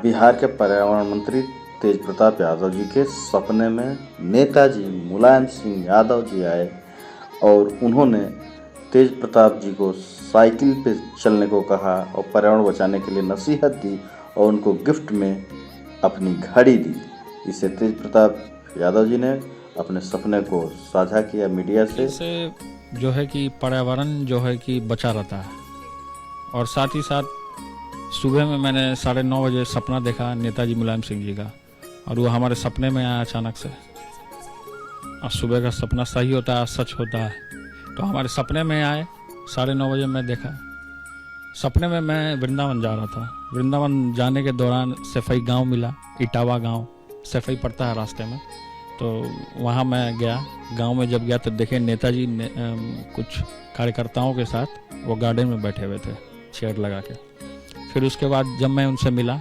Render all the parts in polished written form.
बिहार के पर्यावरण मंत्री तेज प्रताप यादव जी के सपने में नेताजी मुलायम सिंह यादव जी आए और उन्होंने तेज प्रताप जी को साइकिल पे चलने को कहा और पर्यावरण बचाने के लिए नसीहत दी और उनको गिफ्ट में अपनी घड़ी दी। इससे तेज प्रताप यादव जी ने अपने सपने को साझा किया मीडिया से। इससे जो है कि पर्यावरण जो है कि बचा रहता है और साथ ही साथ सुबह में मैंने 9:30 बजे सपना देखा नेताजी मुलायम सिंह जी का और वो हमारे सपने में आया अचानक से। और सुबह का सपना सही होता है, सच होता है, तो हमारे सपने में आए 9:30 बजे मैं देखा। सपने में मैं वृंदावन जा रहा था। वृंदावन जाने के दौरान सफाई गांव मिला, इटावा गांव सफाई पड़ता है रास्ते में, तो वहाँ मैं गया। गांव में जब गया तो देखे नेताजी कुछ कार्यकर्ताओं के साथ वो गार्डन में बैठे हुए थे चेयर लगा के। फिर उसके बाद जब मैं उनसे मिला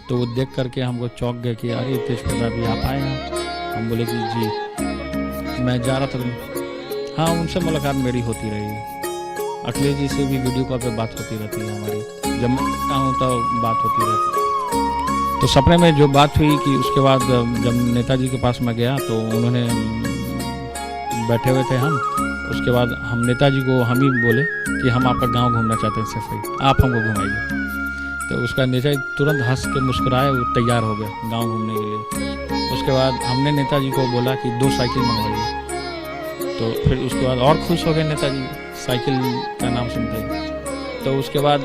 तो वो देख करके हमको चौंक गए कि अरे तेज प्रताप जी आप आए हैं। हम बोले कि जी मैं जा रहा था। हाँ, उनसे मुलाकात मेरी होती रही। अखिलेश जी से भी वीडियो कॉल पे बात होती रहती है हमारी, जब मैं देखता हूँ तो बात होती रहती है। तो सपने में जो बात हुई कि उसके बाद जब नेताजी के पास मैं गया तो उन्होंने बैठे हुए थे हम। उसके बाद हम नेताजी को हम ही बोले कि हम आपका गांव घूमना चाहते हैं सफाई, आप हमको घुमाइए। तो उसका नेताजी तुरंत हंस के मुस्कुराए, वो तैयार हो गए गांव घूमने के लिए। उसके बाद हमने नेताजी को बोला कि 2 साइकिल मंगवाइए। तो फिर उसके बाद और खुश हो गए नेताजी साइकिल का नाम सुनते ही। तो उसके बाद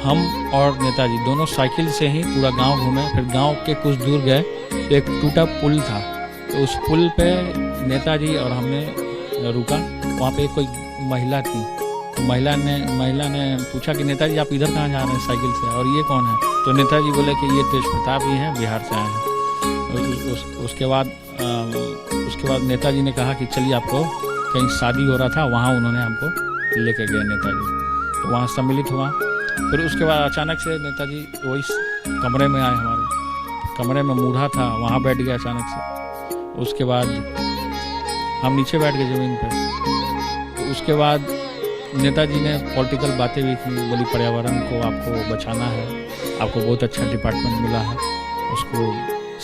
हम और नेताजी दोनों साइकिल से ही पूरा गांव घूमे। फिर गांव के कुछ दूर गए तो एक टूटा पुल था, तो उस पुल पे नेताजी और हमने रुका। वहाँ पे कोई महिला थी, तो महिला ने पूछा कि नेताजी आप इधर कहाँ जा रहे हैं साइकिल से, और ये कौन है? तो नेताजी बोले कि ये तेज प्रताप जी हैं, बिहार से आए हैं। उसके बाद नेताजी ने कहा कि चलिए, आपको कहीं शादी हो रहा था, वहाँ उन्होंने हमको लेके गए नेताजी। तो वहाँ सम्मिलित हुआ। फिर उसके बाद अचानक से नेताजी वही कमरे में आए। हमारे कमरे में मूढ़ा था, वहाँ बैठ गया अचानक से। उसके बाद हम नीचे बैठ गए ज़मीन पे। तो उसके बाद नेताजी ने पॉलिटिकल बातें भी की, बोली पर्यावरण को आपको बचाना है, आपको बहुत अच्छा डिपार्टमेंट मिला है, उसको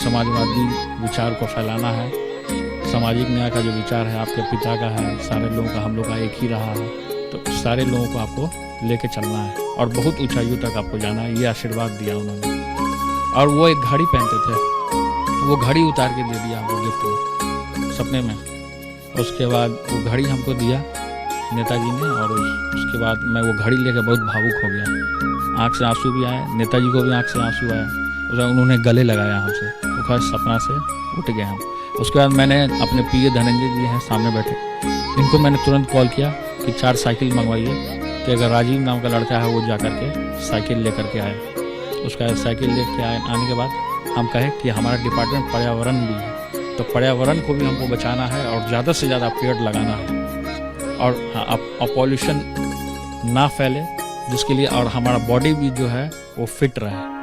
समाजवादी विचार को फैलाना है, सामाजिक न्याय का जो विचार है आपके पिता का है, सारे लोगों का हम लोग का एक ही रहा है, तो सारे लोगों को आपको लेके चलना है और बहुत ऊंचाइयों तक आपको जाना है, ये आशीर्वाद दिया उन्होंने। और वो एक घड़ी पहनते थे, वो घड़ी उतार के दे दिया हमको गिफ्ट में सपने में। उसके बाद वो घड़ी हमको दिया नेताजी ने, और उसके बाद मैं वो घड़ी लेकर बहुत भावुक हो गया। आँख से आंसू भी आए, नेताजी को भी आँख से आंसू आया। उन्होंने गले लगाया हमसे, वो खैर सपना से उठ गए हम। उसके बाद मैंने अपने पीए धनंजय जी हैं सामने बैठे, इनको मैंने तुरंत कॉल किया कि 4 साइकिल मंगवाइए। तो अगर राजीव नाम का लड़का है वो जा करके साइकिल लेकर के आए। उसका साइकिल लेके आने के बाद हम कहे कि हमारा डिपार्टमेंट पर्यावरण भी है, तो पर्यावरण को भी हमको बचाना है और ज़्यादा से ज़्यादा पेड़ लगाना है और पॉल्यूशन ना फैले, जिसके लिए और हमारा बॉडी भी जो है वो फिट रहे।